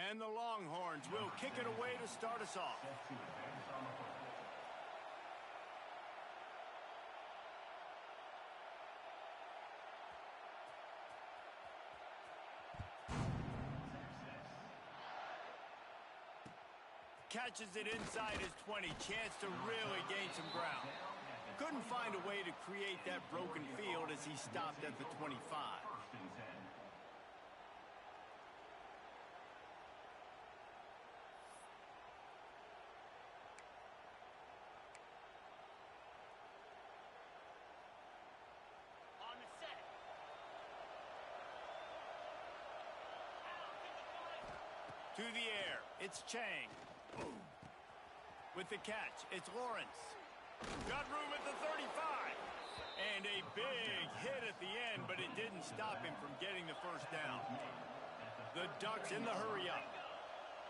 And the Longhorns will kick it away to start us off. Catches it inside his 20. Chance to really gain some ground. Couldn't find a way to create that broken field as he stopped at the 25. To the air, it's Chang. With the catch, it's Lawrence. Got room at the 35. And a big hit at the end, but it didn't stop him from getting the first down. The Ducks in the hurry-up.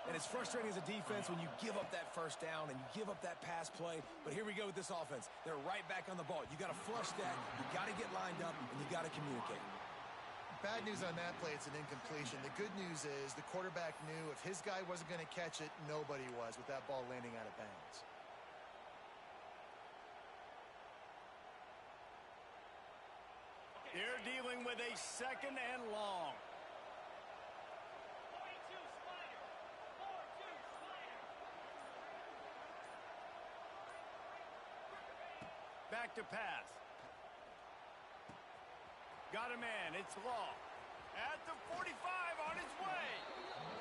And it's frustrating as a defense when you give up that first down and you give up that pass play. But here we go with this offense. They're right back on the ball. You got to flush that, you got to get lined up, and you got to communicate. Bad news on that play, it's an incompletion. The good news is the quarterback knew if his guy wasn't going to catch it, nobody was with that ball landing out of bounds. They're dealing with a second and long. Back to pass. Got a man, it's Law. At the 45 on his way.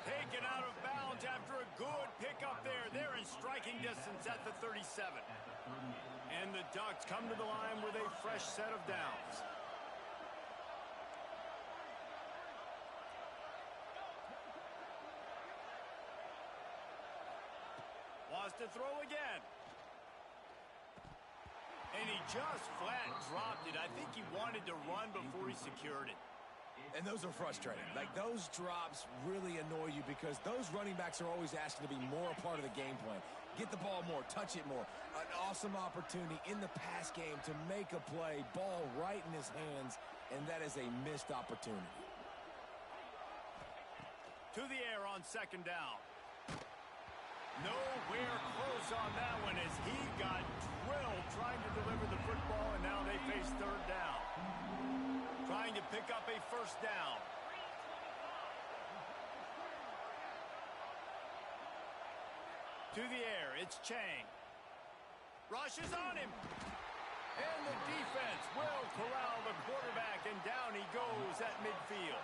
Taken out of bounds after a good pickup there. They're in striking distance at the 37. And the Ducks come to the line with a fresh set of downs. Wants to throw again. And he just flat dropped it. I think he wanted to run before he secured it. And those are frustrating. Like, those drops really annoy you because those running backs are always asking to be more a part of the game plan. Get the ball more, touch it more. An awesome opportunity in the pass game to make a play, ball right in his hands, and that is a missed opportunity. To the air on second down. Nowhere close on that one as he got drilled trying to deliver the football, and now they face third down. Trying to pick up a first down. To the air, it's Chang. Rushes on him. And the defense will corral the quarterback, and down he goes at midfield.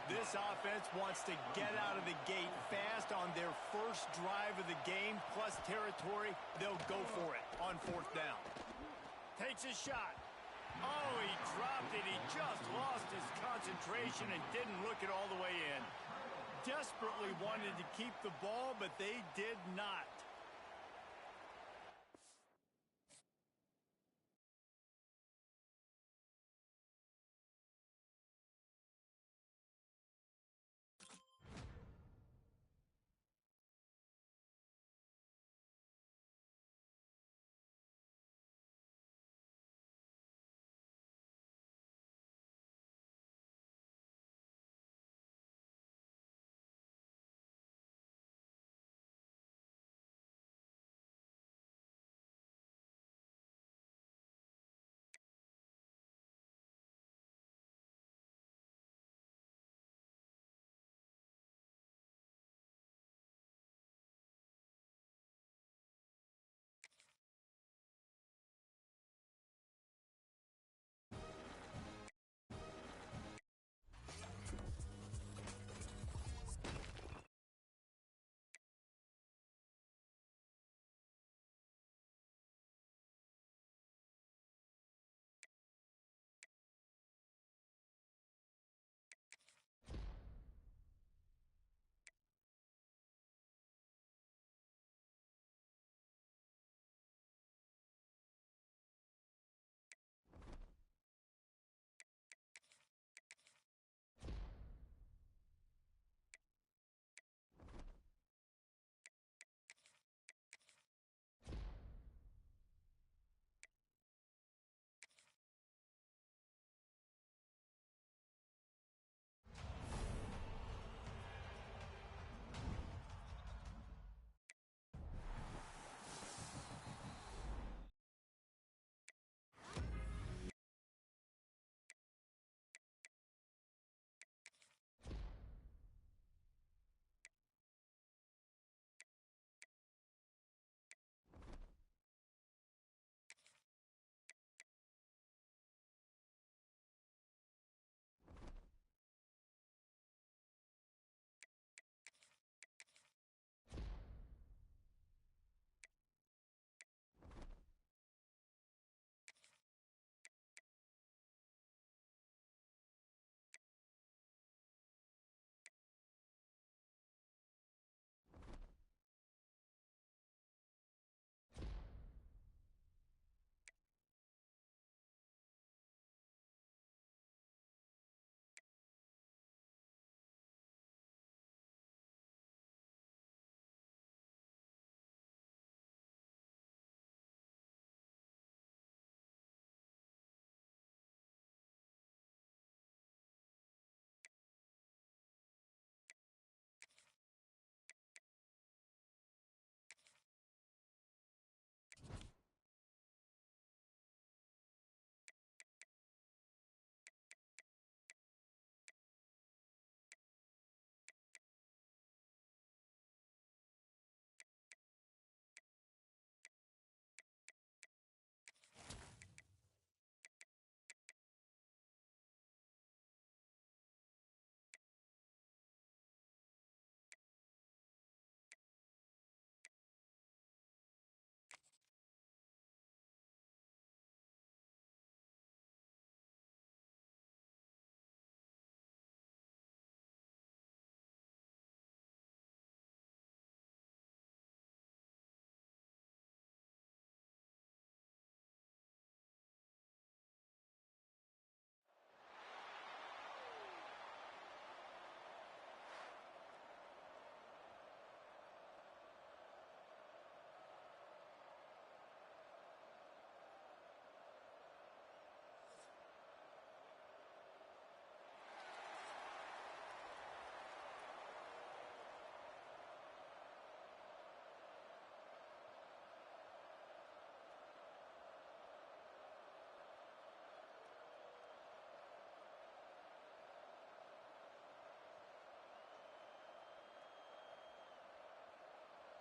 This offense wants to get out of the gate fast on their first drive of the game, plus territory. They'll go for it on fourth down. Takes a shot. Oh, he dropped it. He just lost his concentration and didn't look it all the way in. Desperately wanted to keep the ball, but they did not.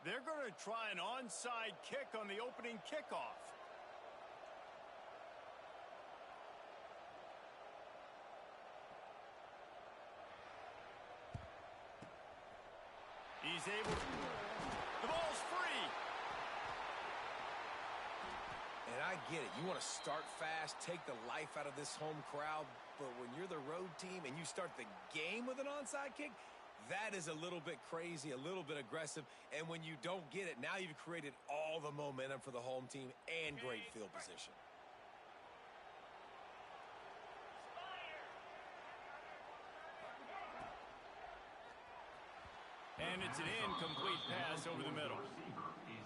They're going to try an onside kick on the opening kickoff. He's able to... The ball's free. And I get it. You want to start fast, take the life out of this home crowd, but when you're the road team and you start the game with an onside kick, that is a little bit crazy, a little bit aggressive, and when you don't get it, now you've created all the momentum for the home team and great field position. And it's an incomplete pass over the middle.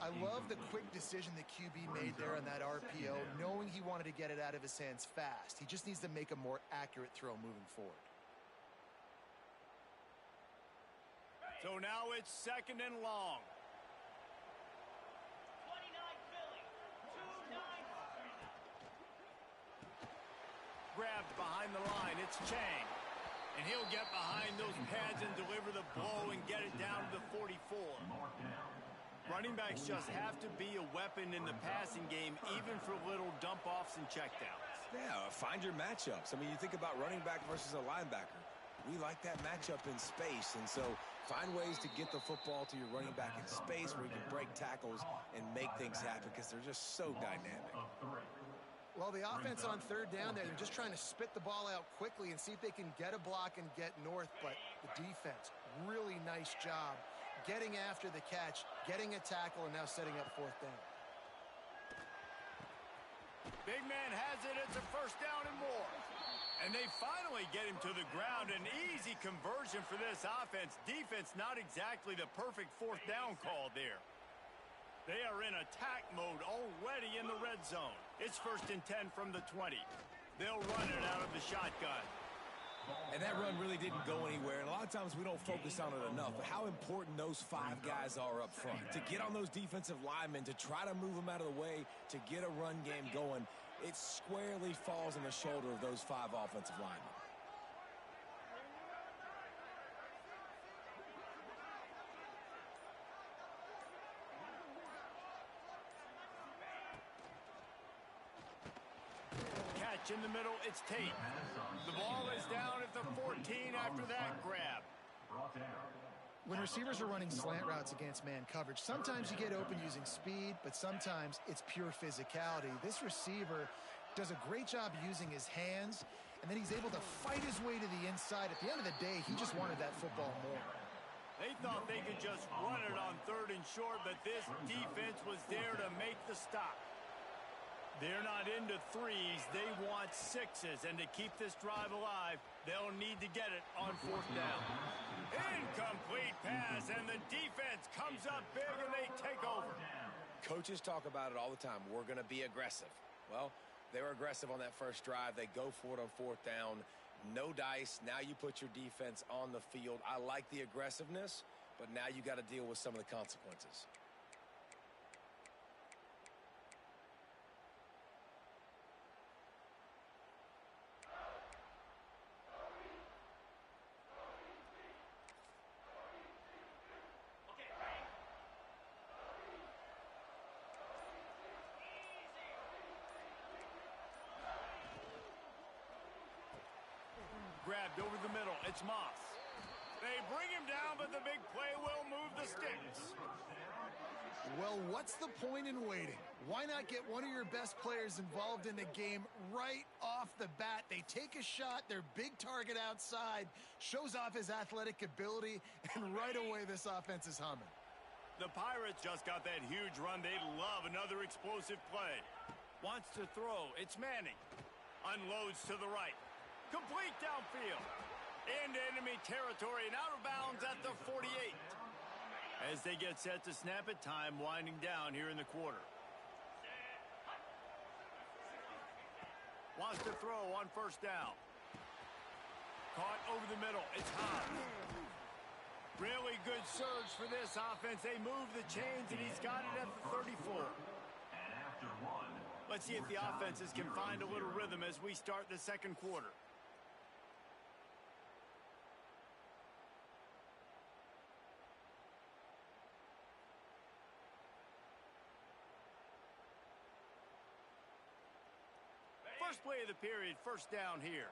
I love the quick decision the QB made there on that RPO, knowing he wanted to get it out of his hands fast. He just needs to make a more accurate throw moving forward. So now it's 2nd and long. 29 Philly, 2-9. Grabbed behind the line. It's Chang. And he'll get behind those pads and deliver the blow and get it down to the 44. Running backs just have to be a weapon in the passing game, even for little dump-offs and checkdowns. Yeah, find your matchups. I mean, you think about running back versus a linebacker. We like that matchup in space, and so find ways to get the football to your running back in space where you can break tackles and make things happen because they're just so dynamic. Well, the offense on 3rd down there, they're just trying to spit the ball out quickly and see if they can get a block and get north, but the defense, really nice job getting after the catch, getting a tackle, and now setting up 4th down. Big man has it. It's a 1st down and more. And they finally get him to the ground. An easy conversion for this offense. Defense not exactly the perfect 4th down call there. They are in attack mode already in the red zone. It's 1st and 10 from the 20. They'll run it out of the shotgun. And that run really didn't go anywhere. And a lot of times we don't focus on it enough, but how important those 5 guys are up front. To get on those defensive linemen, to try to move them out of the way, to get a run game going, it squarely falls on the shoulder of those 5 offensive linemen. Catch in the middle, it's Tate. The ball is down at the 14 after that grab. When receivers are running slant routes against man coverage, sometimes you get open using speed, but sometimes it's pure physicality. This receiver does a great job using his hands, and then he's able to fight his way to the inside. At the end of the day, he just wanted that football more. They thought they could just run it on 3rd and short, but this defense was there to make the stop. They're not into 3s. They want 6s, and to keep this drive alive, they'll need to get it on 4th down. Incomplete pass, and the defense comes up big, and they take over. Coaches talk about it all the time. We're going to be aggressive. Well, they were aggressive on that first drive. They go for it on 4th down. No dice. Now you put your defense on the field. I like the aggressiveness, but now you got to deal with some of the consequences. Grabbed over the middle. It's Moss. They bring him down, but the big play will move the sticks. Well, what's the point in waiting? Why not get one of your best players involved in the game right off the bat? They take a shot, their big target outside, shows off his athletic ability, and right away this offense is humming. The Pirates just got that huge run. They love another explosive play. Wants to throw. It's Manning. Unloads to the right. Complete downfield. Into enemy territory and out of bounds at the 48. As they get set to snap it, time winding down here in the quarter. Wants to throw on 1st down. Caught over the middle. It's Hobbs. Really good surge for this offense. They move the chains, and he's got it at the 34. Let's see if the offenses can find a little rhythm as we start the 2nd quarter. Nice play of the period. First down here.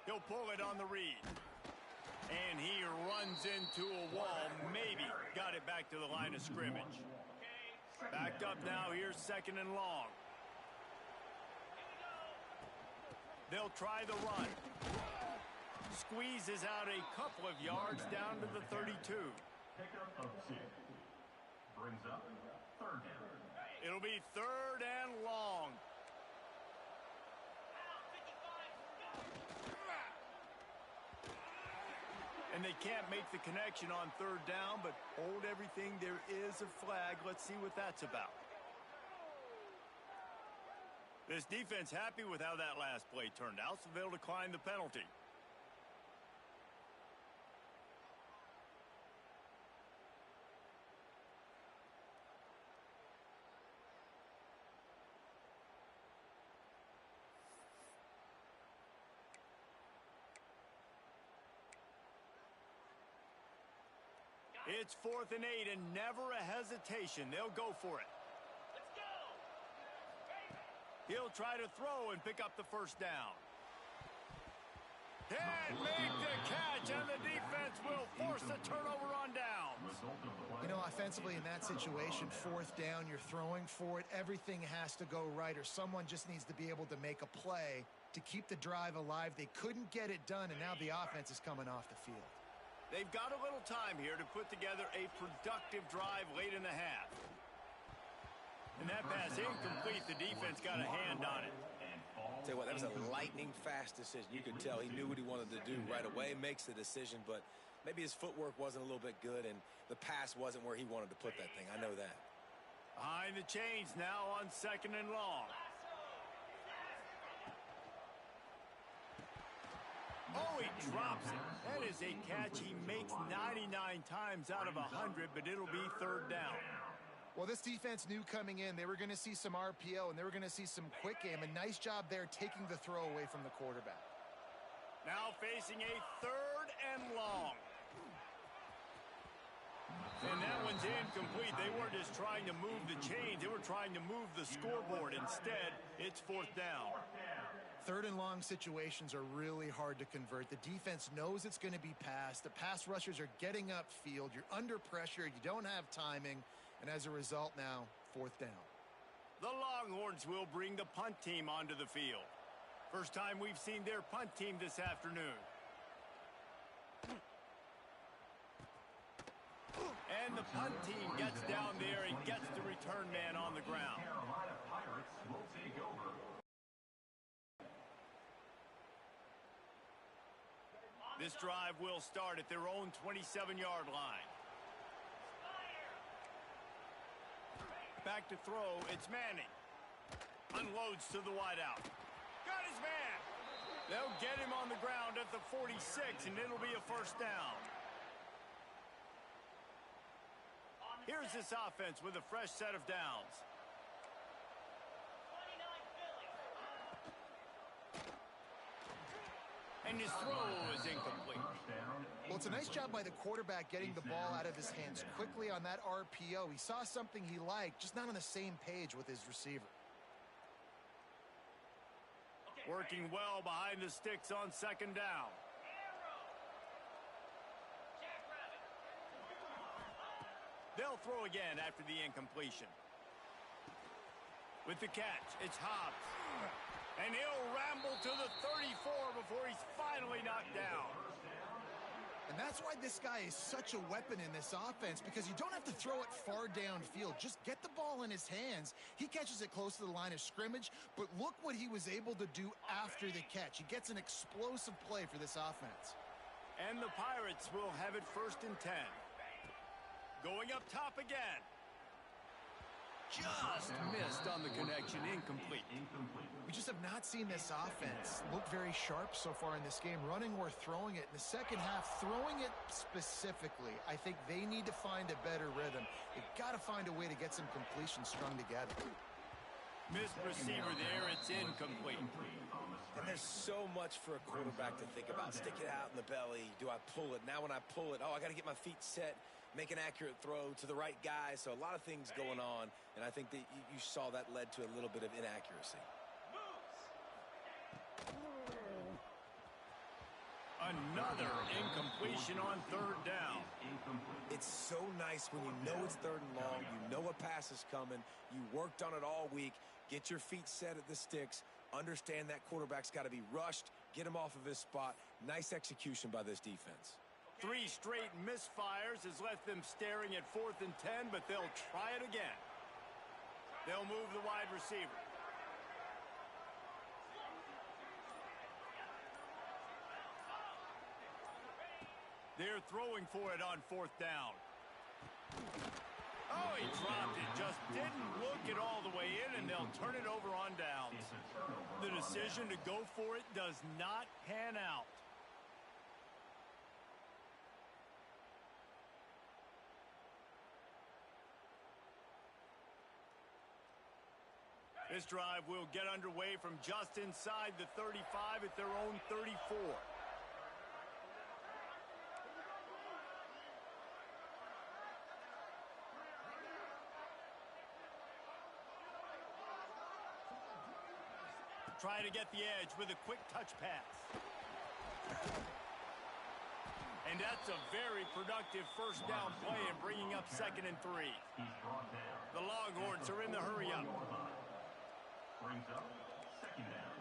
He'll pull it on the read. And he runs into a wall. Maybe got it back to the line of scrimmage. Backed up now. Here's second and long. They'll try the run. Squeezes out a couple of yards down to the 32. Pickup of 6. Brings up third down. It'll be third and long. And they can't make the connection on third down, but hold everything. There is a flag. Let's see what that's about. This defense happy with how that last play turned out, so they'll decline the penalty. It's 4th and 8 and never a hesitation. They'll go for it. Let's go. He'll try to throw and pick up the first down. And make the catch, and the defense will force the turnover on downs. You know, offensively in that situation, 4th down, you're throwing for it. Everything has to go right, or someone just needs to be able to make a play to keep the drive alive. They couldn't get it done, and now the offense is coming off the field. They've got a little time here to put together a productive drive late in the half. And that pass incomplete. The defense got a hand on it. Tell you what, that was a lightning-fast decision. You could tell he knew what he wanted to do right away, makes the decision, but maybe his footwork wasn't a little bit good, and the pass wasn't where he wanted to put that thing. I know that. Behind the chains now on second and long. Oh, he drops it. That is a catch he makes 99 times out of 100, but it'll be third down. Well, this defense knew coming in they were going to see some RPO and they were going to see some quick game. A nice job there taking the throw away from the quarterback. Now facing a third and long. And that one's incomplete. They weren't just trying to move the chains. They were trying to move the scoreboard. Instead, it's 4th down. Third and long situations are really hard to convert. The defense knows it's going to be passed. The pass rushers are getting upfield. You're under pressure. You don't have timing. And as a result now, 4th down. The Longhorns will bring the punt team onto the field. First time we've seen their punt team this afternoon. And the punt team gets down there and gets the return man on the ground. Carolina Pirates will take over. This drive will start at their own 27-yard line. Back to throw, it's Manning. Unloads to the wideout. Got his man. They'll get him on the ground at the 46, and it'll be a first down. Here's this offense with a fresh set of downs. And his throw is incomplete. Well, it's a nice job by the quarterback getting the ball out of his hands quickly on that RPO. He saw something he liked, just not on the same page with his receiver. Working well behind the sticks on second down. They'll throw again after the incompletion. With the catch, it's Hobbs. And he'll ramble to the 34 before he's finally knocked down. And that's why this guy is such a weapon in this offense, because you don't have to throw it far downfield. Just get the ball in his hands. He catches it close to the line of scrimmage, but look what he was able to do after the catch. He gets an explosive play for this offense. And the Pirates will have it 1st and 10. Going up top again. Just missed on the connection, incomplete. We just have not seen this offense look very sharp so far in this game, running or throwing it. In the second half, throwing it specifically, I think they need to find a better rhythm. They've got to find a way to get some completions strung together. Missed receiver there, it's incomplete. And there's so much for a quarterback to think about. Stick it out in the belly. Do I pull it? Now when I pull it, oh, I got to get my feet set, make an accurate throw to the right guy. So a lot of things going on, and I think that you saw that led to a little bit of inaccuracy. Another incompletion on third down. It's so nice when you know it's third and long, you know a pass is coming, you worked on it all week, get your feet set at the sticks, understand that quarterback's got to be rushed, get him off of his spot. Nice execution by this defense. 3 straight misfires has left them staring at 4th and 10, but they'll try it again. They'll move the wide receiver. They're throwing for it on 4th down. Oh, he dropped it. Just didn't look it all the way in, and they'll turn it over on downs. The decision to go for it does not pan out. This drive will get underway from just inside the 35 at their own 34. Trying to get the edge with a quick touch pass. And that's a very productive first down play and bringing up 2nd and 3. The Longhorns are in the hurry up. Brings up 2nd down.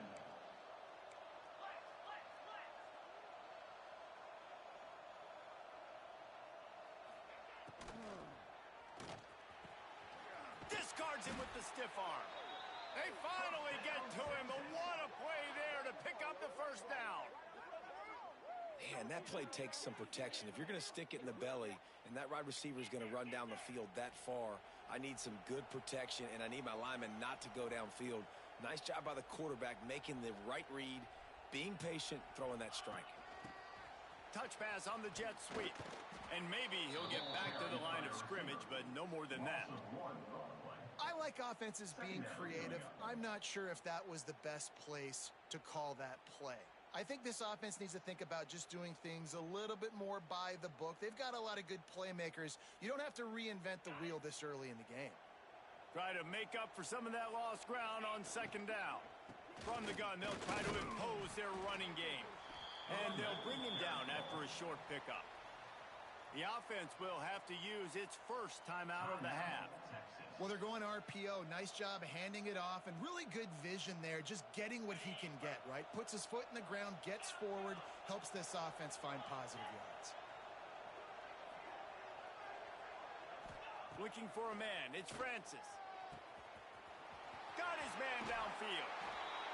Discards him with the stiff arm. They finally get to him, but what a play there to pick up the first down. Man, that play takes some protection. If you're going to stick it in the belly and that wide receiver is going to run down the field that far, I need some good protection, and I need my lineman not to go downfield. Nice job by the quarterback making the right read, being patient, throwing that strike. Touch pass on the jet sweep. And maybe he'll get back to the line of scrimmage, but no more than that. I like offenses being creative. I'm not sure if that was the best place to call that play. I think this offense needs to think about just doing things a little bit more by the book. They've got a lot of good playmakers. You don't have to reinvent the wheel this early in the game. Try to make up for some of that lost ground on 2nd down. From the gun, they'll try to impose their running game. And they'll bring him down after a short pickup. The offense will have to use its first timeout of the half. Well, they're going RPO. Nice job handing it off, and really good vision there, just getting what he can get, right? Puts his foot in the ground, gets forward, helps this offense find positive yards. Looking for a man. It's Francis. Got his man downfield.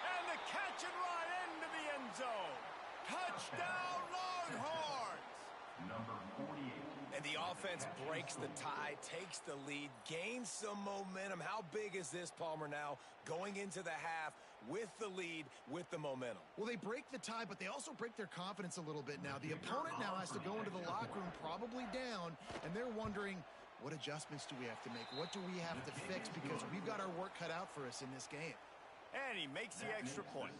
And the catch and run into the end zone. Touchdown, Longhorns! Number 48. And the offense breaks the tie, takes the lead, gains some momentum. How big is this, Palmer, now going into the half with the lead, with the momentum? Well, they break the tie, but they also break their confidence a little bit now. The opponent now has to go into the locker room probably down, and they're wondering, what adjustments do we have to make? What do we have to fix? Because we've got our work cut out for us in this game. And he makes the extra point.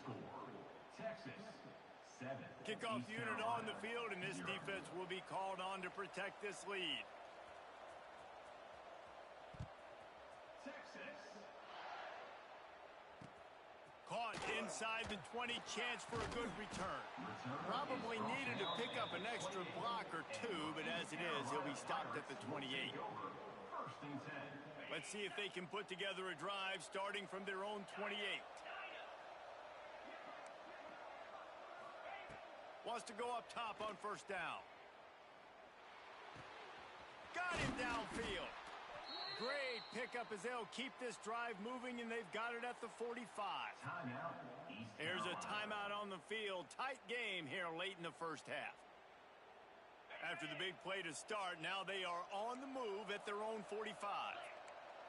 Texas, 7. Kickoff unit on the field, and this defense will be called on to protect this lead. Texas. Caught inside the 20, chance for a good return. Probably needed to pick up an extra block or two, but as it is, he'll be stopped at the 28. First and 10. Let's see if they can put together a drive starting from their own 28. Wants to go up top on first down. Got him downfield. Great pickup as they'll keep this drive moving, and they've got it at the 45. Timeout. Here's a timeout on the field. Tight game here late in the first half. After the big play to start, now they are on the move at their own 45.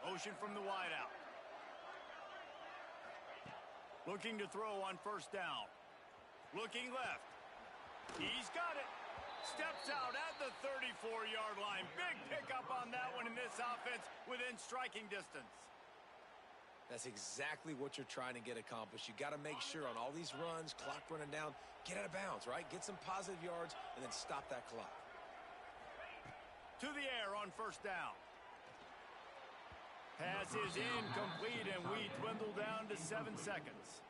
Motion from the wideout. Looking to throw on first down. Looking left. He's got it. Steps out at the 34-yard line. Big pickup on that one in this offense within striking distance. That's exactly what you're trying to get accomplished. You got to make sure on all these runs, clock running down, get out of bounds, right? Get some positive yards and then stop that clock. To the air on first down. Pass is incomplete, and we dwindle down to 7 seconds.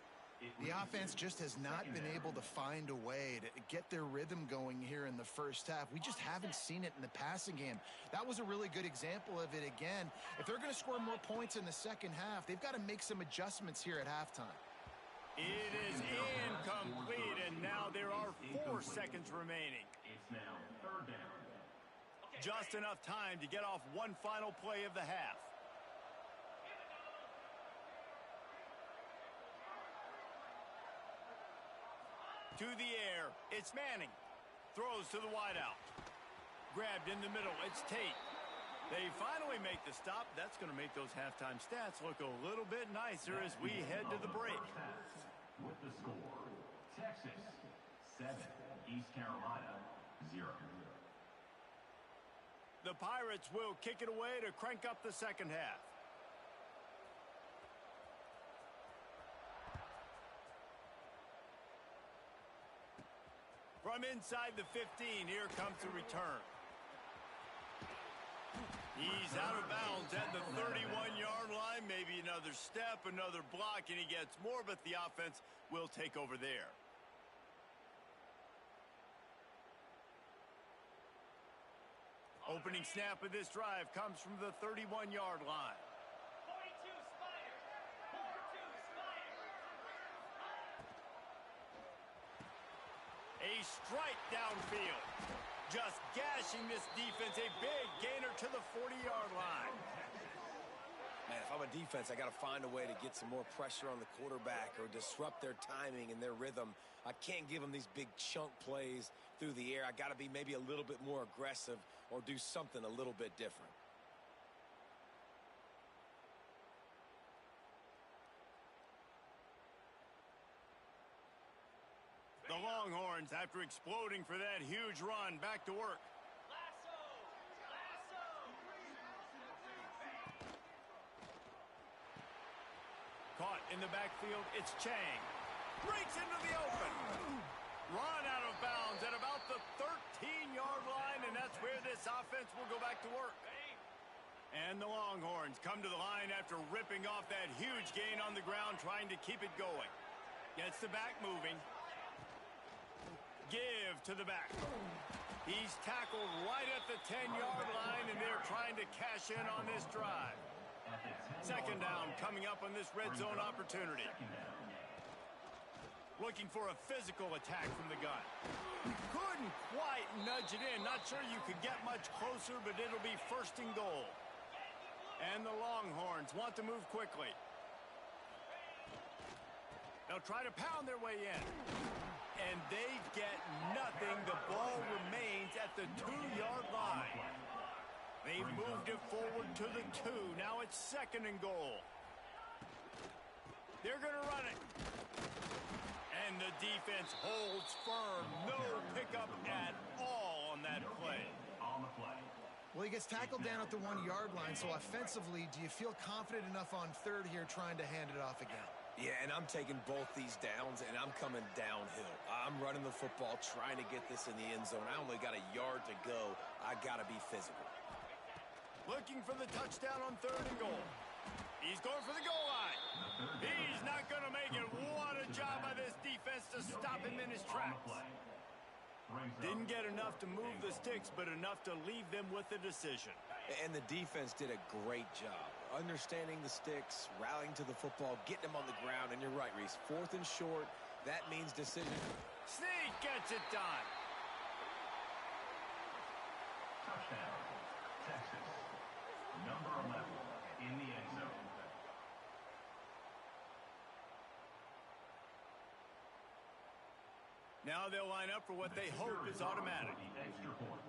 The offense just has not been able to find a way to get their rhythm going here in the first half. We just haven't seen it in the passing game. That was a really good example of it again. If they're going to score more points in the second half, they've got to make some adjustments here at halftime. It is incomplete, and now there are 4 seconds remaining. It's now third down. Just enough time to get off one final play of the half. To the air, it's Manning. Throws to the wideout. Grabbed in the middle, it's Tate. They finally make the stop. That's going to make those halftime stats look a little bit nicer as we head to the break. With the score, Texas 7, East Carolina 0. The Pirates will kick it away to crank up the second half. From inside the 15, here comes the return. He's out of bounds at the 31-yard line. Maybe another step, another block, and he gets more, but the offense will take over there. Opening snap of this drive comes from the 31-yard line. A strike downfield. Just gashing this defense. A big gainer to the 40-yard line. Man, if I'm a defense, I got to find a way to get some more pressure on the quarterback or disrupt their timing and their rhythm. I can't give them these big chunk plays through the air. I got to be maybe a little bit more aggressive or do something a little bit different. The Longhorns, after exploding for that huge run, back to work. Caught in the backfield, it's Chang. Breaks into the open. Run out of bounds at about the 13-yard line, and that's where this offense will go back to work. And the Longhorns come to the line after ripping off that huge gain on the ground, trying to keep it going. Gets the back moving. Give to the back. He's tackled right at the 10-yard line, and they're trying to cash in on this drive. Second down coming up on this red zone opportunity. Looking for a physical attack from the gun. Couldn't quite nudge it in. Not sure you could get much closer, but it'll be first and goal. And the Longhorns want to move quickly. They'll try to pound their way in. And they get nothing. The ball remains at the 2-yard line. They've moved it forward to the 2. Now it's second and goal. They're going to run it. And the defense holds firm. No pickup at all on that play. On the play. Well, he gets tackled down at the 1-yard line, so offensively, do you feel confident enough on third here trying to hand it off again? Yeah, and I'm taking both these downs, and I'm coming downhill. I'm running the football, trying to get this in the end zone. I only got a yard to go. I got to be physical. Looking for the touchdown on third and goal. He's going for the goal line. He's not going to make it. What a job by this defense to stop him in his tracks. Didn't get enough to move the sticks, but enough to leave them with the decision. And the defense did a great job. Understanding the sticks, rallying to the football, getting them on the ground. And you're right, Reese. Fourth and short, that means decision. Sneak gets it done. Touchdown, Texas. Number 11 in the end zone. Now they'll line up for what they hope is automatic. The extra point.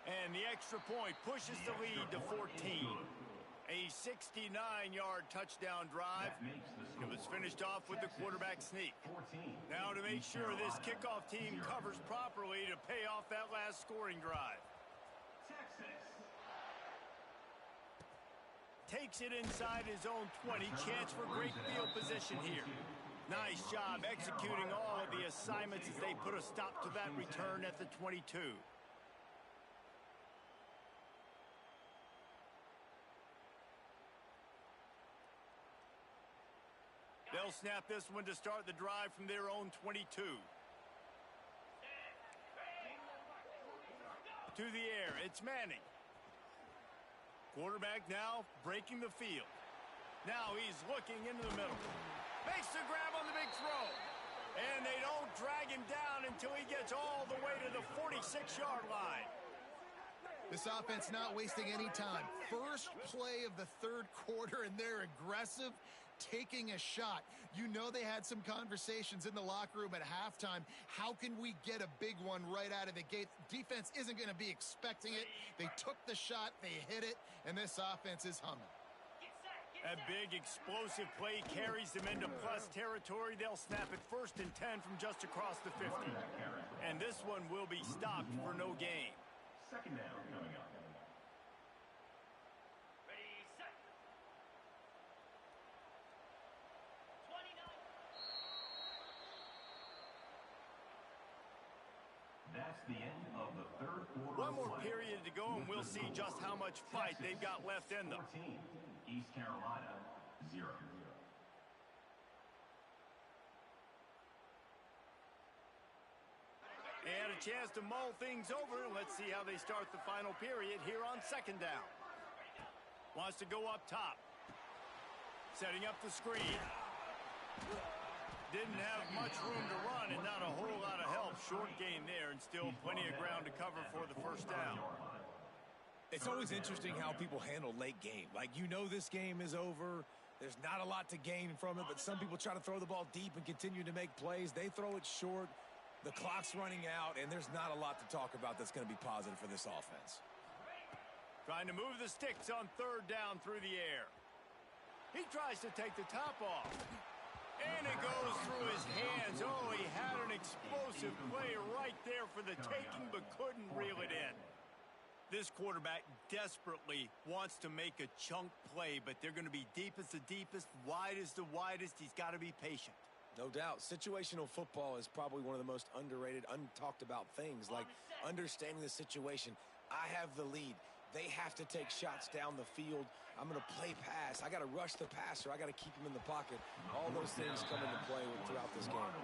And the extra point pushes the lead to 14. A 69-yard touchdown drive. It was finished off with the quarterback sneak. Now to make sure this kickoff team covers properly to pay off that last scoring drive. takes it inside his own 20. Chance for great field position here. Nice job executing all of the assignments as they put a stop to that return at the 22. They'll snap this one to start the drive from their own 22. To the air, it's Manning. Quarterback now breaking the field. Now he's looking into the middle. Makes the grab on the big throw. And they don't drag him down until he gets all the way to the 46-yard line. This offense not wasting any time. First play of the third quarter, and they're aggressive, taking a shot. You know they had some conversations in the locker room at halftime. How can we get a big one right out of the gate? Defense isn't going to be expecting it. They took the shot, they hit it, and this offense is humming. A big explosive play carries them into plus territory. They'll snap it 1st and 10 from just across the 50. And this one will be stopped for no gain. Second down coming up. Ready, set. 29. That's the end of the third quarter. One more period to go, and we'll see just how much fight they've got left in them. 14, East Carolina, 0. And a chance to mull things over. Let's see how they start the final period here on second down. Wants to go up top. Setting up the screen. Didn't have much room to run and not a whole lot of help. Short gain there and still plenty of ground to cover for the first down. It's always interesting how people handle late game. Like, you know this game is over. There's not a lot to gain from it, but some people try to throw the ball deep and continue to make plays. They throw it short. The clock's running out, and there's not a lot to talk about that's going to be positive for this offense. Trying to move the sticks on third down through the air. He tries to take the top off. And it goes through his hands. Oh, he had an explosive play right there for the taking, but couldn't reel it in. This quarterback desperately wants to make a chunk play, but they're going to be deep as the deepest, wide as the widest. He's got to be patient. No doubt. Situational football is probably one of the most underrated, untalked about things, like understanding the situation. I have the lead. They have to take shots down the field. I'm going to play pass. I got to rush the passer. I got to keep him in the pocket. All those things come into play throughout this game.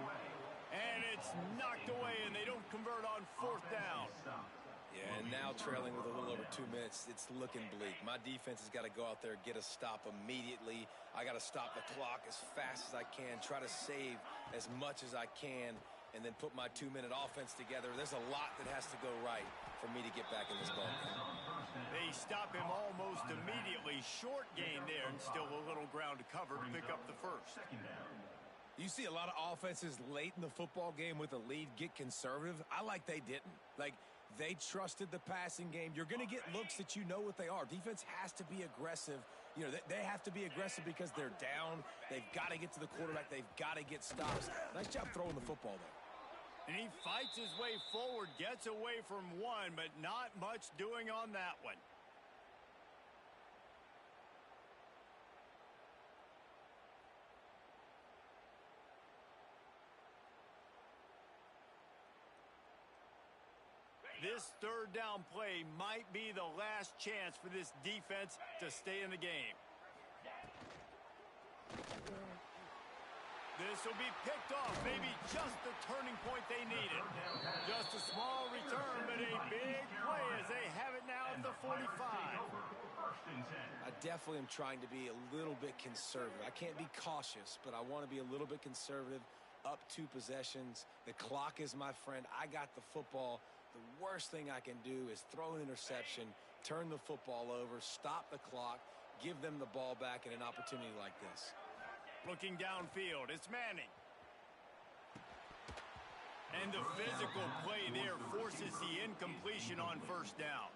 And it's knocked away, and they don't convert on fourth down. Yeah, and now trailing with a little over 2 minutes, it's looking bleak. My defense has got to go out there, get a stop immediately. I got to stop the clock as fast as I can, try to save as much as I can, and then put my 2-minute offense together. There's a lot that has to go right for me to get back in this ball game. They stop him almost immediately. Short gain there, and still a little ground to cover to pick up the first. You see a lot of offenses late in the football game with a lead get conservative. I like they didn't. Like, they trusted the passing game. You're going to get looks that you know what they are. Defense has to be aggressive. You know, they have to be aggressive because they're down. They've got to get to the quarterback. They've got to get stops. Nice job throwing the football, though. And he fights his way forward, gets away from one, but not much doing on that one. This third down play might be the last chance for this defense to stay in the game. This will be picked off, maybe just the turning point they needed. Just a small return, but a big play as they have it now at the 45. I definitely am trying to be a little bit conservative. I can't be cautious, but I want to be a little bit conservative. Up 2 possessions. The clock is my friend. I got the football. The worst thing I can do is throw an interception, turn the football over, stop the clock, give them the ball back in an opportunity like this. Looking downfield, it's Manning. And the physical play there forces the incompletion on first down.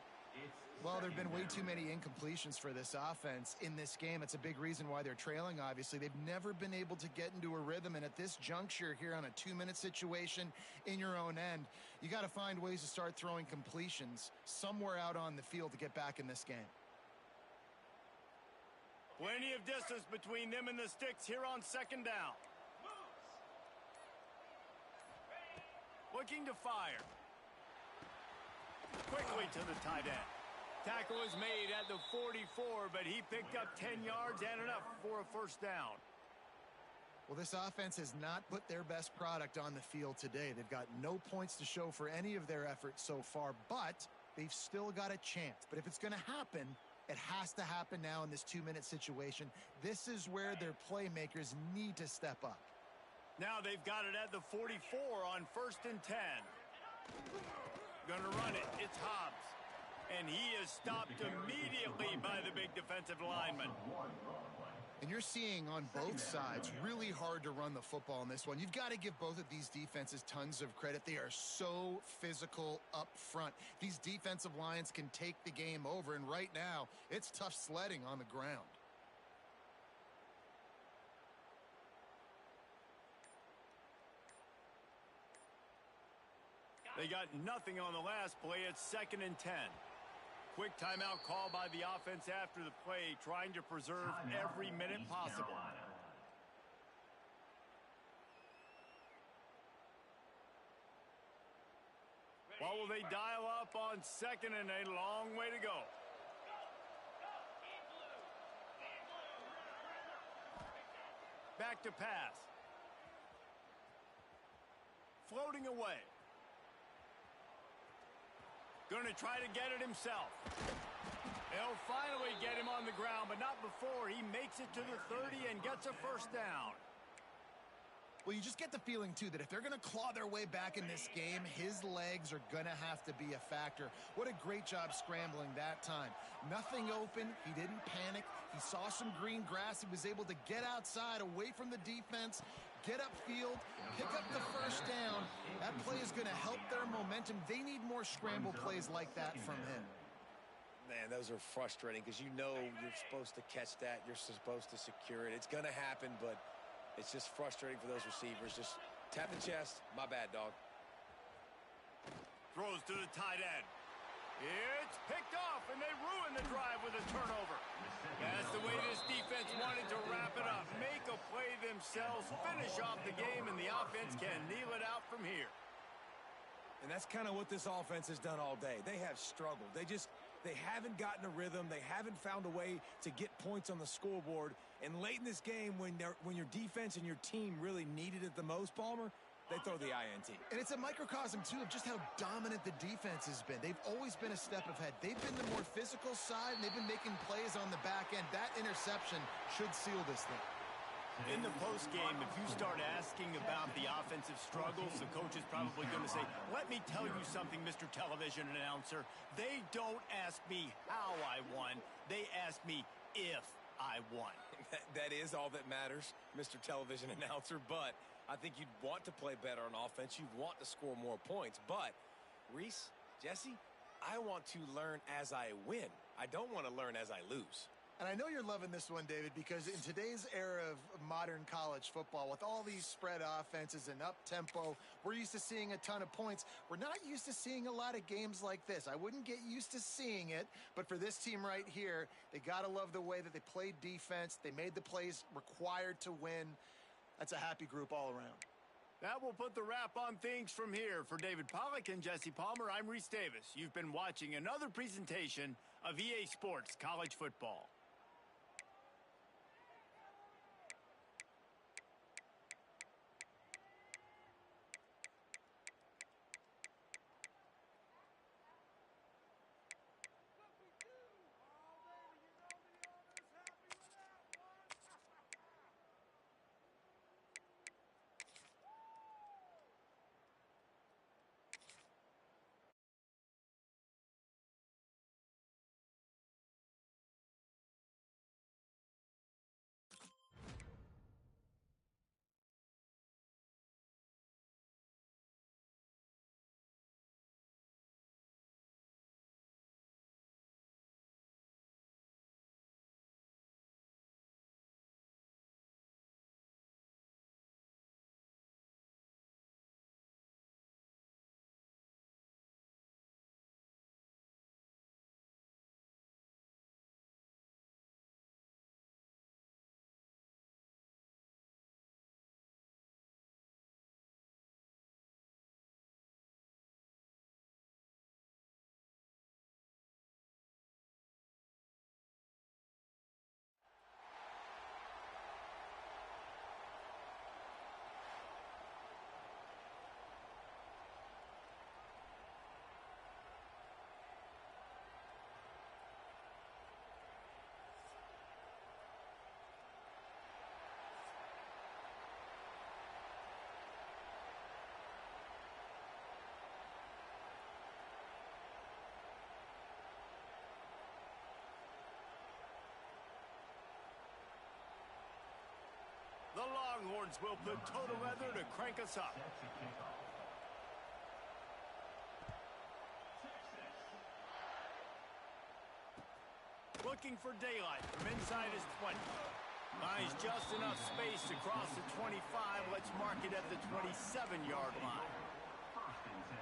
Well, there have been way too many incompletions for this offense in this game. It's a big reason why they're trailing, obviously. They've never been able to get into a rhythm, and at this juncture here on a 2-minute situation in your own end, you got to find ways to start throwing completions somewhere out on the field to get back in this game. Plenty of distance between them and the sticks here on second down. Looking to fire. Quickly to the tight end. Tackle is made at the 44, but he picked up 10 yards and enough for a first down. Well, this offense has not put their best product on the field today. They've got no points to show for any of their efforts so far, but they've still got a chance. But if it's going to happen, it has to happen now in this 2-minute situation. This is where their playmakers need to step up. Now they've got it at the 44 on 1st and 10. Gonna run it. It's Hobbs. And he is stopped immediately by the big defensive lineman. And you're seeing on both sides really hard to run the football in this one. You've got to give both of these defenses tons of credit. They are so physical up front. These defensive lines can take the game over, and right now it's tough sledding on the ground. They got nothing on the last play. It's 2nd and 10. Quick timeout call by the offense after the play, trying to preserve every minute possible. What will they dial up on 2nd and a long way to go? Back to pass. Floating away. Going to try to get it himself. He'll finally get him on the ground, but not before he makes it to the 30 and gets a first down. Well, you just get the feeling, too, that if they're going to claw their way back in this game, his legs are going to have to be a factor. What a great job scrambling that time. Nothing open. He didn't panic. He saw some green grass. He was able to get outside, away from the defense, get upfield, pick up the first down. That play is going to help their momentum. They need more scramble plays like that from him. Man, those are frustrating because you know you're supposed to catch that. You're supposed to secure it. It's going to happen, but it's just frustrating for those receivers. Just tap the chest. My bad, dog. Throws to the tight end. It's picked off, and they ruin the drive with a turnover. That's the way this defense wanted to wrap it up. Make a play themselves, finish off the game, and the offense can kneel it out from here. And that's kind of what this offense has done all day. They have struggled. They haven't gotten a rhythm. They haven't found a way to get points on the scoreboard. And late in this game, when your defense and your team really needed it the most, Palmer, they throw the INT. And it's a microcosm, too, of just how dominant the defense has been. They've always been a step ahead. They've been the more physical side, and they've been making plays on the back end. That interception should seal this thing. In the postgame, if you start asking about the offensive struggles, the coach is probably going to say, let me tell you something, Mr. Television Announcer. They don't ask me how I won. They ask me if I won. That is all that matters, Mr. Television Announcer, but I think you'd want to play better on offense. You'd want to score more points, but Reese, Jesse, I want to learn as I win. I don't want to learn as I lose. And I know you're loving this one, David, because in today's era of modern college football, with all these spread offenses and up-tempo, we're used to seeing a ton of points. We're not used to seeing a lot of games like this. I wouldn't get used to seeing it, but for this team right here, they got to love the way that they played defense. They made the plays required to win. That's a happy group all around. That will put the wrap on things from here. For David Pollack and Jesse Palmer, I'm Reese Davis. You've been watching another presentation of EA Sports College Football. The Longhorns will put total weather to crank us up. Looking for daylight from inside his 20. Finds just enough space to cross the 25. Let's mark it at the 27-yard line. First and 10.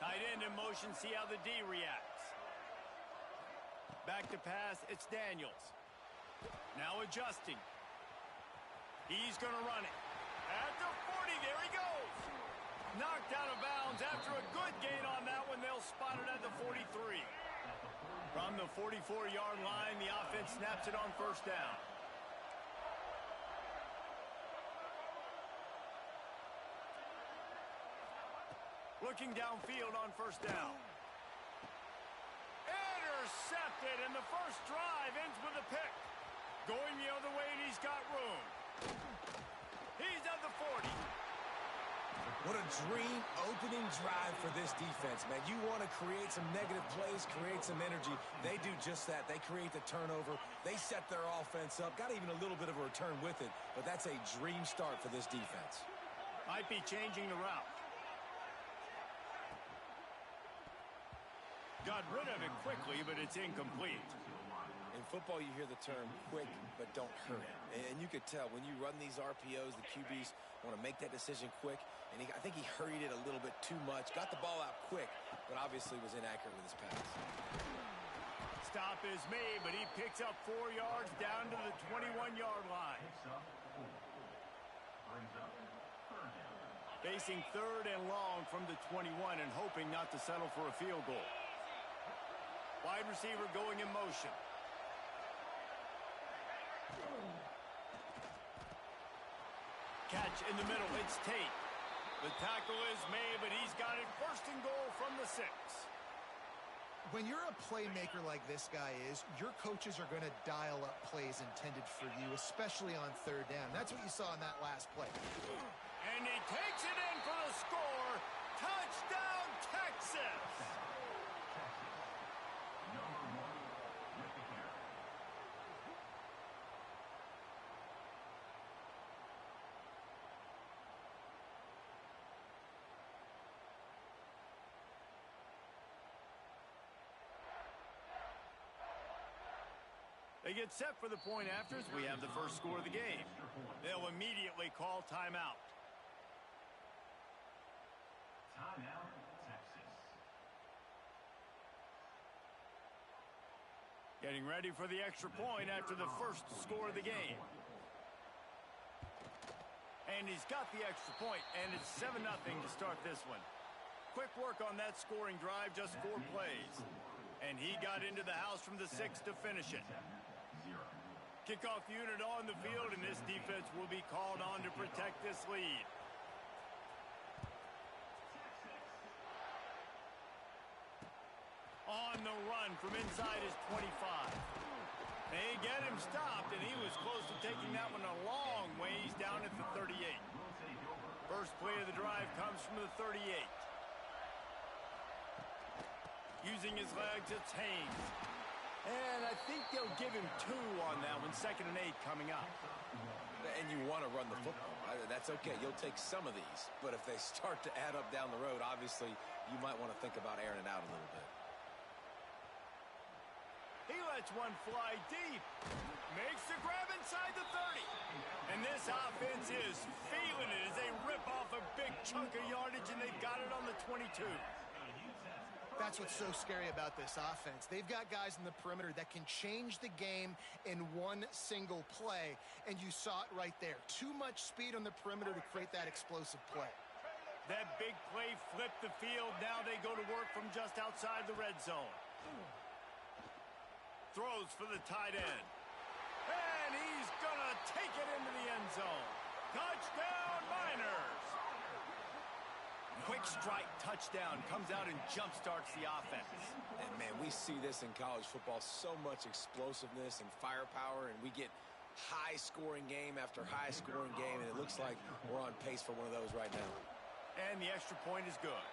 Tight end in motion, see how the D reacts. Back to pass, it's Daniels. Now adjusting. He's going to run it. At the 40, there he goes. Knocked out of bounds after a good gain on that one. They'll spot it at the 43. From the 44-yard line, the offense snaps it on first down. Looking downfield on first down. Intercepted, and the first drive ends with a pick. Going the other way, and he's got room. He's at the 40. What a dream opening drive for this defense, man. You want to create some negative plays, create some energy. They do just that. They create the turnover. They set their offense up. Got even a little bit of a return with it, but that's a dream start for this defense. Might be changing the route. Got rid of it quickly, but it's incomplete. In football, you hear the term quick, but don't hurry. And you could tell when you run these RPOs, the QBs want to make that decision quick. And I think he hurried it a little bit too much. Got the ball out quick, but obviously was inaccurate with his pass. Stop is made, but he picks up 4 yards down to the 21-yard line. Brings up third down. Facing third and long from the 21 and hoping not to settle for a field goal. Wide receiver going in motion. Catch in the middle, it's Tate. The tackle is made, but he's got it first and goal from the 6. When you're a playmaker like this guy is, your coaches are going to dial up plays intended for you, especially on third down. That's what you saw in that last play. And he takes it in for the score. Touchdown, Texas! Number 1 with the carry. They get set for the point after as we have the first score of the game. They'll immediately call timeout. Timeout, Texas. Getting ready for the extra point after the first score of the game. And he's got the extra point, and it's 7-0 to start this one. Quick work on that scoring drive, just 4 plays. And he got into the house from the 6 to finish it. Kickoff unit on the field, and this defense will be called on to protect this lead. On the run from inside his 25. They get him stopped, and he was close to taking that one a long ways down at the 38. First play of the drive comes from the 38. Using his legs, it's Haynes. And I think they'll give him 2 on that one. 2nd and 8 coming up. And you want to run the football. That's okay. You'll take some of these. But if they start to add up down the road, obviously, you might want to think about airing it out a little bit. He lets one fly deep. Makes the grab inside the 30. And this offense is feeling it as they rip off a big chunk of yardage, and they've got it on the 22. That's what's so scary about this offense. They've got guys in the perimeter that can change the game in one single play, and you saw it right there. Too much speed on the perimeter to create that explosive play. That big play flipped the field. Now they go to work from just outside the red zone. Throws for the tight end. And he's going to take it into the end zone. Touchdown, Miners! Quick strike touchdown comes out and jump-starts the offense. And, man, we see this in college football, so much explosiveness and firepower, and we get high-scoring game after high-scoring game, and it looks like we're on pace for one of those right now. And the extra point is good.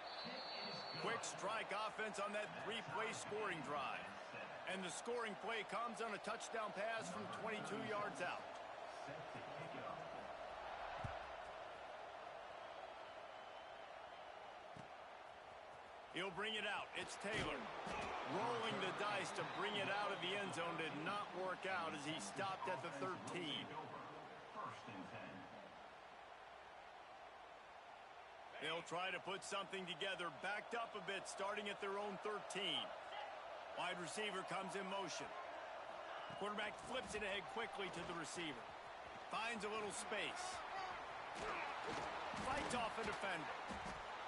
Quick strike offense on that three-play scoring drive. And the scoring play comes on a touchdown pass from 22 yards out. He'll bring it out. It's Taylor. Rolling the dice to bring it out of the end zone did not work out as he stopped at the 13. They'll try to put something together, backed up a bit, starting at their own 13. Wide receiver comes in motion. Quarterback flips it ahead quickly to the receiver. Finds a little space. Fights off a defender.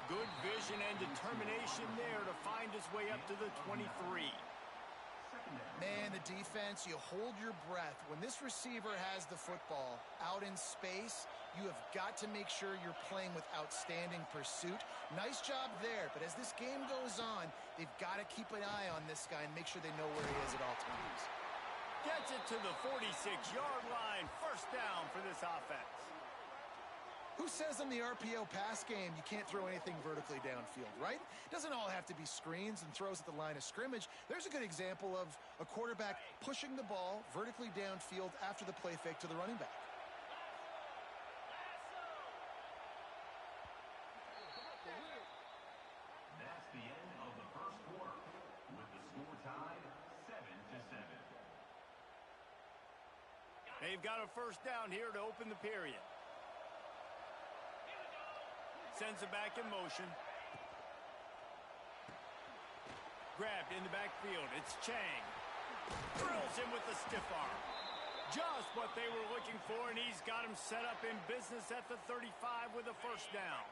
Good vision and determination there to find his way up to the 23. Man, the defense, you hold your breath. When this receiver has the football out in space, you have got to make sure you're playing with outstanding pursuit. Nice job there, but as this game goes on, they've got to keep an eye on this guy and make sure they know where he is at all times. Gets it to the 46-yard line. First down for this offense. Who says in the RPO pass game you can't throw anything vertically downfield, right? It doesn't all have to be screens and throws at the line of scrimmage. There's a good example of a quarterback pushing the ball vertically downfield after the play fake to the running back. That's the end of the first quarter, with the score tied 7-7. They've got a first down here to open the period. Sends it back in motion. Grabbed in the backfield. It's Chang. Drills him with the stiff arm. Just what they were looking for, and he's got him set up in business at the 35 with a first down.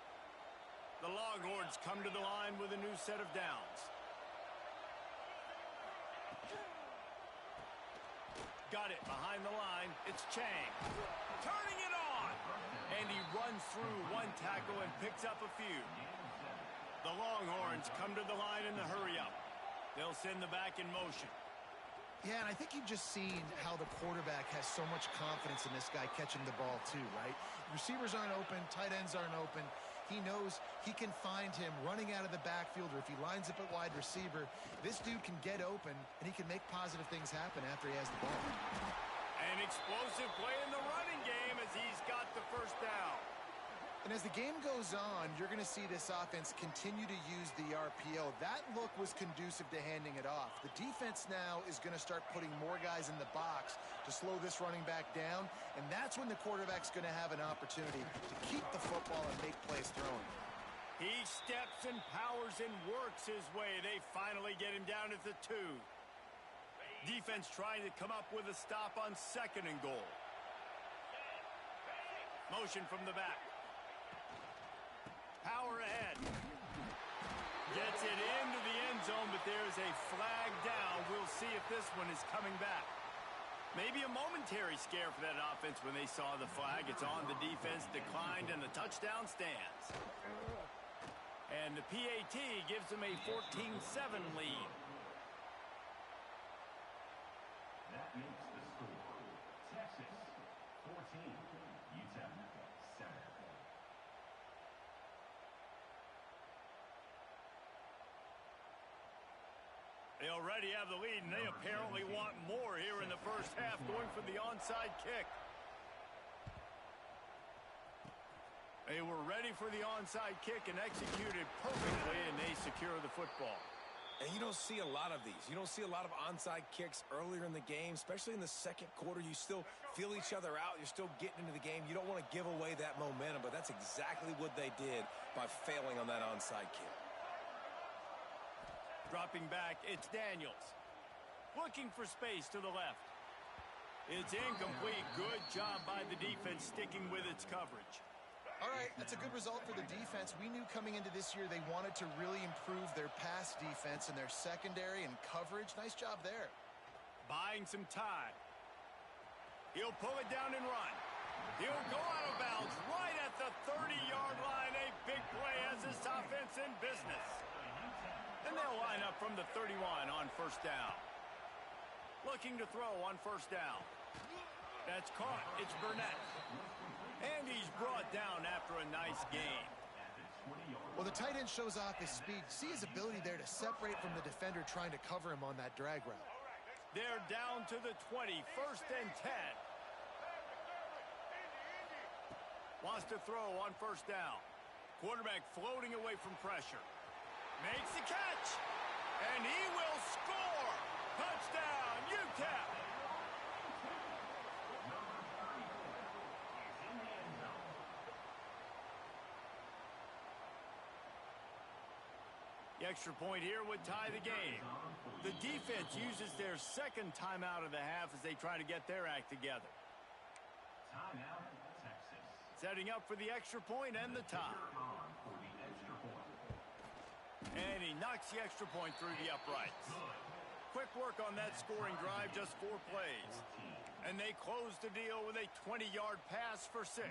The Longhorns come to the line with a new set of downs. Got it behind the line. It's Chang. Turning it on. And he runs through one tackle and picks up a few. The Longhorns come to the line in the hurry-up. They'll send the back in motion. Yeah, and I think you've just seen how the quarterback has so much confidence in this guy catching the ball too, right? Receivers aren't open, tight ends aren't open. He knows he can find him running out of the backfield, or if he lines up at wide receiver, this dude can get open, and he can make positive things happen after he has the ball. An explosive play in the running game as he's got the first down. And as the game goes on, you're going to see this offense continue to use the RPO. That look was conducive to handing it off. The defense now is going to start putting more guys in the box to slow this running back down, and that's when the quarterback's going to have an opportunity to keep the football and make plays thrown. He steps and powers and works his way. They finally get him down at the 2. Defense trying to come up with a stop on 2nd and goal. Motion from the back. Power ahead. Gets it into the end zone, but there's a flag down. We'll see if this one is coming back. Maybe a momentary scare for that offense when they saw the flag. It's on. The defense declined, and the touchdown stands. And the PAT gives them a 14-7 lead. That makes the score Texas 14, Utah 7. They already have the lead, and they apparently want more here in the first half, going for the onside kick. They were ready for the onside kick and executed perfectly, and they secure the football. And you don't see a lot of these. You don't see a lot of onside kicks earlier in the game, especially in the second quarter. You still feel each other out. You're still getting into the game. You don't want to give away that momentum, but that's exactly what they did by failing on that onside kick. Dropping back, it's Daniels. Looking for space to the left. It's incomplete. Good job by the defense sticking with its coverage. All right, that's a good result for the defense. We knew coming into this year they wanted to really improve their pass defense and their secondary and coverage. Nice job there. Buying some time. He'll pull it down and run. He'll go out of bounds right at the 30-yard line. A big play as this offense in business. And they'll line up from the 31 on first down. Looking to throw on first down. That's caught. It's Burnett. And he's brought down after a nice gain. Well, the tight end shows off his speed. See his ability there to separate from the defender trying to cover him on that drag route. They're down to the 20, 1st and 10. Wants to throw on 1st down. Quarterback floating away from pressure. Makes the catch. And he will score. Touchdown, UTEP. The extra point here would tie the game. The defense uses their 2nd timeout of the half as they try to get their act together. Timeout, Texas. Setting up for the extra point and the tie. For the extra point. And he knocks the extra point through the uprights. Quick work on that scoring drive, just 4 plays. And they close the deal with a 20-yard pass for 6.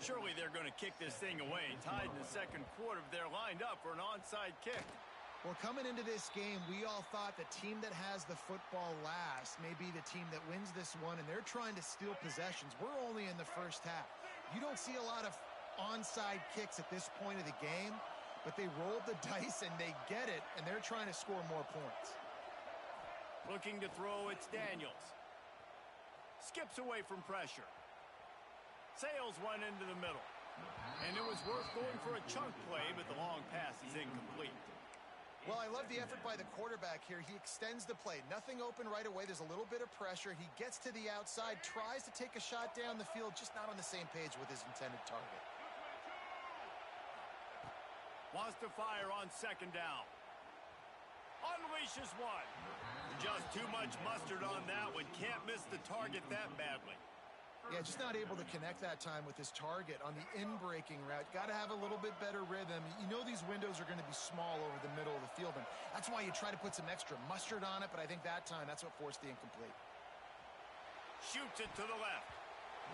Surely they're going to kick this thing away. Tied in the 2nd quarter, they're lined up for an onside kick. Well, coming into this game, we all thought the team that has the football last may be the team that wins this one, and they're trying to steal possessions. We're only in the 1st half. You don't see a lot of onside kicks at this point of the game, but they rolled the dice and they get it, and they're trying to score more points. Looking to throw, it's Daniels. Skips away from pressure. Sails one into the middle. And it was worth going for a chunk play, but the long pass is incomplete. Well, I love the effort by the quarterback here. He extends the play. Nothing open right away. There's a little bit of pressure. He gets to the outside, tries to take a shot down the field, just not on the same page with his intended target. Wants to fire on 2nd down. Unleashes one. Just too much mustard on that one. Can't miss the target that badly. Yeah, just not able to connect that time with his target on the in-breaking route. Got to have a little bit better rhythm. You know these windows are going to be small over the middle of the field, and that's why you try to put some extra mustard on it, but I think that time that's what forced the incomplete. Shoots it to the left.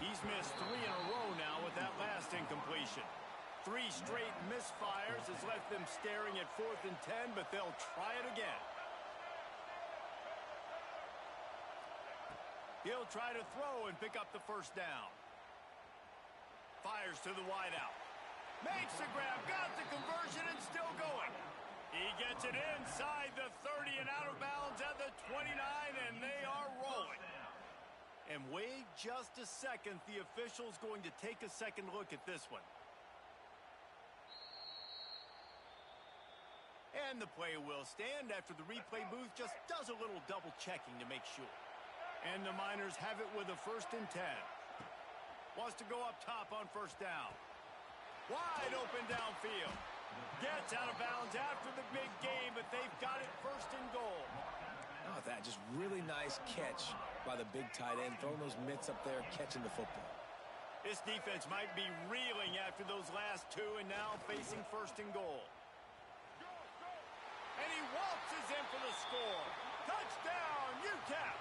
He's missed 3 in a row now with that last incompletion. 3 straight misfires has left them staring at 4th and 10, but they'll try it again. He'll try to throw and pick up the 1st down. Fires to the wideout. Makes the grab, got the conversion, and still going. He gets it inside the 30 and out of bounds at the 29, and they are rolling. And wait just a second. The official's going to take a second look at this one. And the play will stand after the replay booth just does a little double checking to make sure. And the Miners have it with a 1st and 10. Wants to go up top on 1st down. Wide open downfield. Gets out of bounds after the big game, but they've got it 1st and goal. How about that? Just really nice catch by the big tight end. Throwing those mitts up there, catching the football. This defense might be reeling after those last 2 and now facing 1st and goal. And he waltzes in for the score. Touchdown, UTEP.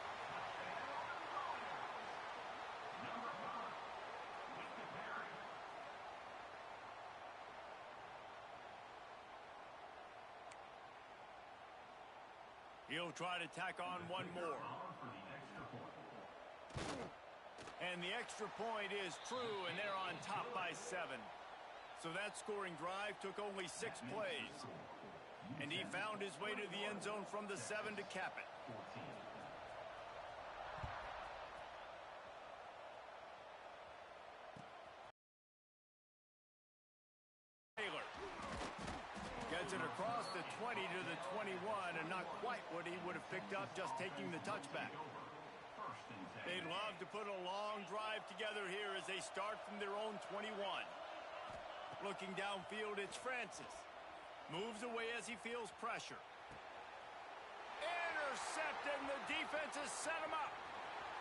He'll try to tack on one more. And the extra point is true, and they're on top by 7. So that scoring drive took only 6 plays. And he found his way to the end zone from the 7 to cap it. Taylor gets it across the 20 to the 21, and not quite what he would have picked up just taking the touchback. They'd love to put a long drive together here as they start from their own 21. Looking downfield, it's Francis. Moves away as he feels pressure. Intercepted, and the defense has set him up.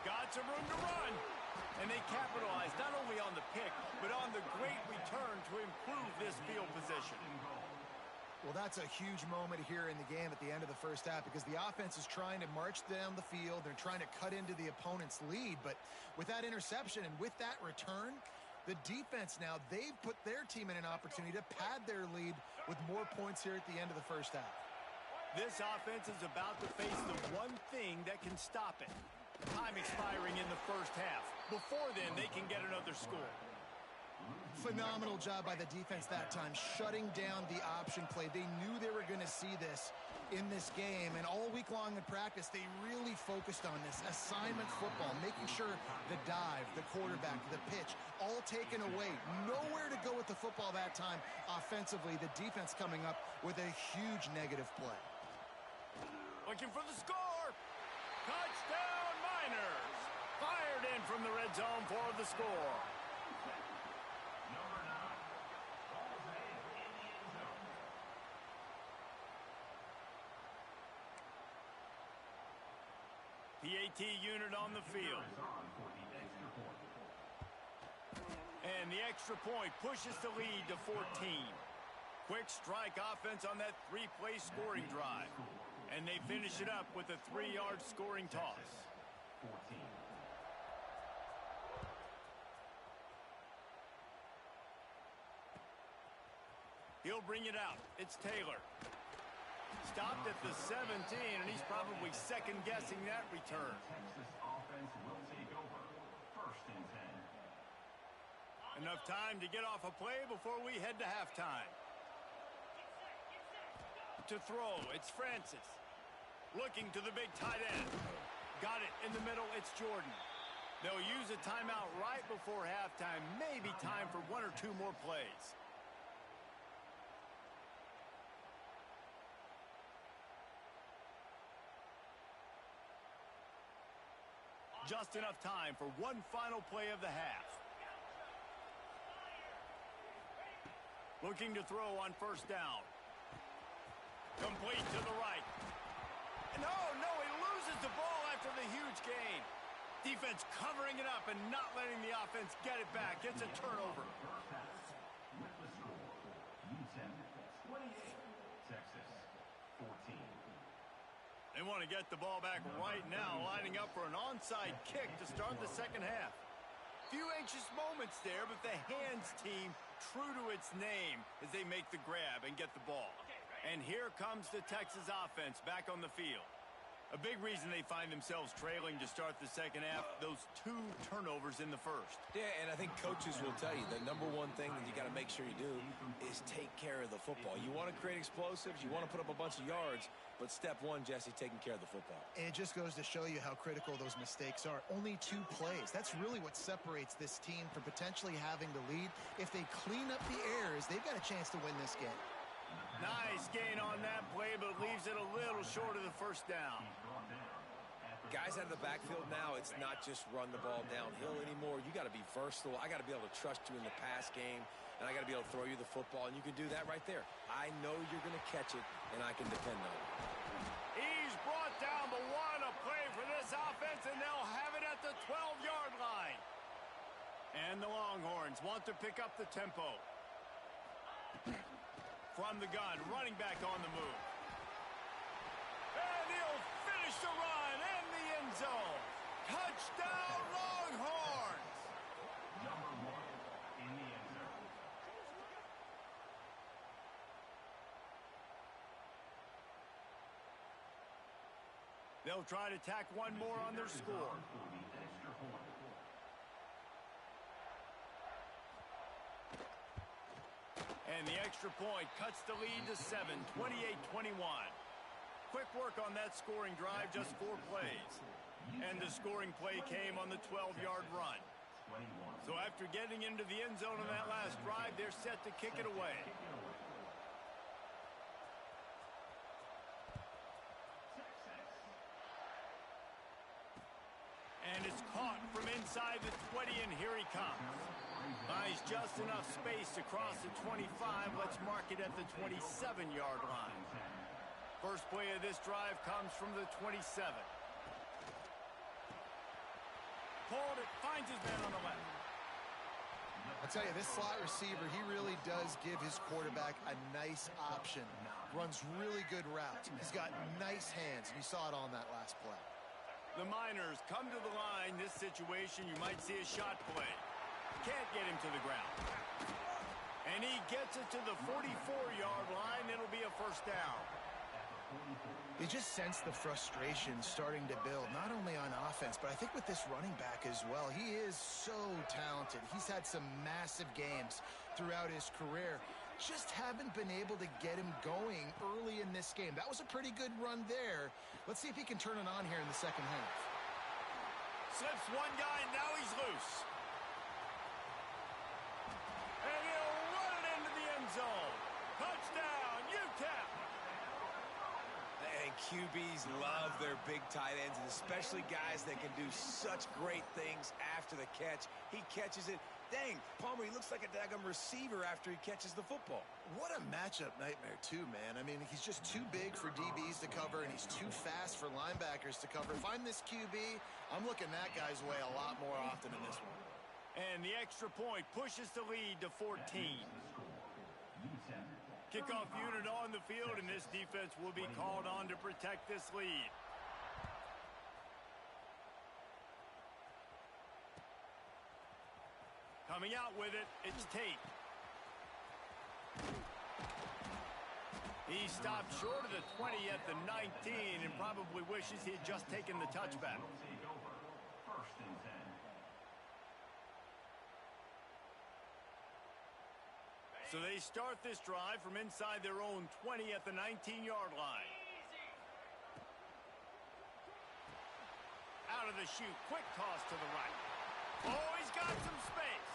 Got some room to run. And they capitalized not only on the pick, but on the great return to improve this field position. Well, that's a huge moment here in the game at the end of the 1st half because the offense is trying to march down the field. They're trying to cut into the opponent's lead. But with that interception and with that return, the defense now, they've put their team in an opportunity to pad their lead with more points here at the end of the 1st half. This offense is about to face the one thing that can stop it. Time expiring in the first half. Before then, they can get another score. Phenomenal job by the defense that time, shutting down the option play. They knew they were going to see this in this game, and all week long in practice, they really focused on this assignment football, making sure the dive, the quarterback, the pitch, all taken away. Nowhere to go with the football that time offensively. The defense coming up with a huge negative play. Looking for the score. Touchdown, Miners. Fired in from the red zone for the score. Number 9. Ball's head in the end zone. PAT unit on the field. Is on for the extra point. And the extra point pushes the lead to 14. Quick strike offense on that 3-play scoring drive. And they finish it up with a 3-yard scoring toss. 14. He'll bring it out. It's Taylor. Stopped at the 17, and he's probably second-guessing that return. Texas offense will take over. First and 10. Enough time to get off a play before we head to halftime. To throw, it's Francis. Looking to the big tight end. Got it in the middle, it's Jordan. They'll use a timeout right before halftime. Maybe time for 1 or 2 more plays. Just enough time for one final play of the half. Looking to throw on first down. Complete to the right. No, he loses the ball after the huge gain. Defense covering it up and not letting the offense get it back. It's a turnover. First half with the score. UTEP 28. Texas 14. They want to get the ball back right now, lining up for an onside kick to start the second half. Few anxious moments there, but the hands team true to its name as they make the grab and get the ball. And here comes the Texas offense back on the field. A big reason they find themselves trailing to start the second half, those 2 turnovers in the first. Yeah, and I think coaches will tell you the number one thing that you got to make sure you do is take care of the football. You want to create explosives, you want to put up a bunch of yards, but step one, Jesse, taking care of the football. And it just goes to show you how critical those mistakes are. Only 2 plays. That's really what separates this team from potentially having the lead. If they clean up the errors, they've got a chance to win this game. Nice gain on that play, but leaves it a little short of the first down. Guys out of the backfield now, it's not just run the ball downhill anymore. You got to be versatile. I got to be able to trust you in the pass game, and I got to be able to throw you the football, and you can do that right there. I know you're going to catch it, and I can depend on it. He's brought down, but what a play for this offense, and they'll have it at the 12-yard line. And the Longhorns want to pick up the tempo. From the gun, running back on the move. And he'll finish the run in the end zone. Touchdown, Longhorns! Number 1 in the end zone. They'll try to tack one more on their score. For the extra point. And the extra point cuts the lead to 7, 28-21. Quick work on that scoring drive, just 4 plays. And the scoring play came on the 12-yard run. 21. So after getting into the end zone on that last drive, they're set to kick it away. And it's caught from inside the 20, and here he comes. Buys just enough space to cross the 25. Let's mark it at the 27-yard line. First play of this drive comes from the 27. Pulled it, finds his man on the left. I'll tell you, this slot receiver, he really does give his quarterback a nice option. Runs really good routes. He's got nice hands, and you saw it on that last play. The Miners come to the line. This situation, you might see a shot play. Can't get him to the ground. And he gets it to the 44-yard line. It'll be a first down. At the 44. You just sense the frustration starting to build, not only on offense, but I think with this running back as well. He is so talented. He's had some massive games throughout his career. Just haven't been able to get him going early in this game. That was a pretty good run there. Let's see if he can turn it on here in the second half. Slips one guy, now he's loose. And he'll run it into the end zone. Touchdown, UTEP. And QBs love their big tight ends, and especially guys that can do such great things after the catch. He catches it. Dang, Palmer, he looks like a daggum receiver after he catches the football. What a matchup nightmare, too, man. I mean, he's just too big for DBs to cover, and he's too fast for linebackers to cover. If I'm this QB, I'm looking that guy's way a lot more often in this one. And the extra point pushes the lead to 14. Kickoff unit on the field, and this defense will be called on to protect this lead. Coming out with it, it's Tate. He stopped short of the 20 at the 19 and probably wishes he had just taken the touchback. First and 10. So they start this drive from inside their own 20 at the 19-yard line. Out of the chute, quick toss to the right. Oh, he's got some space.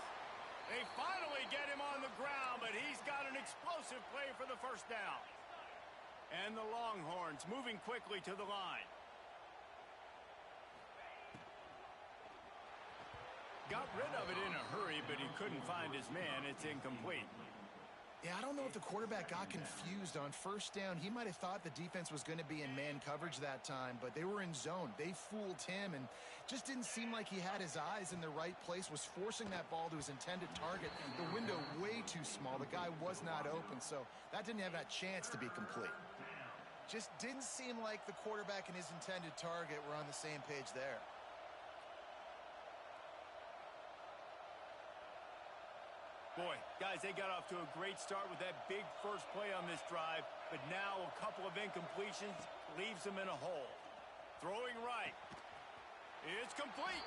They finally get him on the ground, but he's got an explosive play for the first down. And the Longhorns moving quickly to the line. Got rid of it in a hurry, but he couldn't find his man. It's incomplete. Yeah, I don't know if the quarterback got confused on first down. He might have thought the defense was going to be in man coverage that time, but they were in zone. They fooled him and just didn't seem like he had his eyes in the right place, was forcing that ball to his intended target. The window way too small. The guy was not open, so that didn't have that chance to be complete. Just didn't seem like the quarterback and his intended target were on the same page there. Boy, guys, they got off to a great start with that big first play on this drive, but now a couple of incompletions leaves them in a hole. Throwing right. It's complete.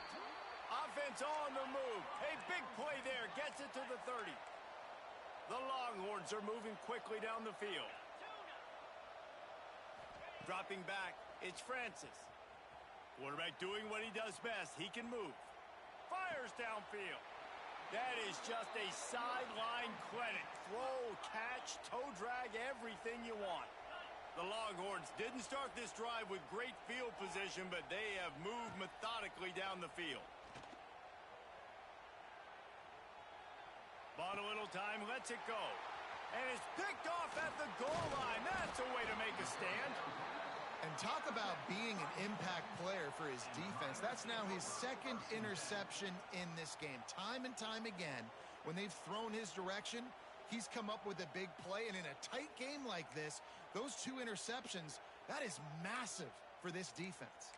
Offense on the move. A big play there. Gets it to the 30. The Longhorns are moving quickly down the field. Dropping back, it's Francis. Quarterback doing what he does best. He can move. Fires downfield. That is just a sideline clinic. Throw, catch, toe drag, everything you want. The Longhorns didn't start this drive with great field position, but they have moved methodically down the field. Bought a little time, lets it go. And it's picked off at the goal line. That's a way to make a stand. And talk about being an impact player for his defense. That's now his second interception in this game. Time and time again, when they've thrown his direction, he's come up with a big play. And in a tight game like this, those two interceptions, that is massive for this defense.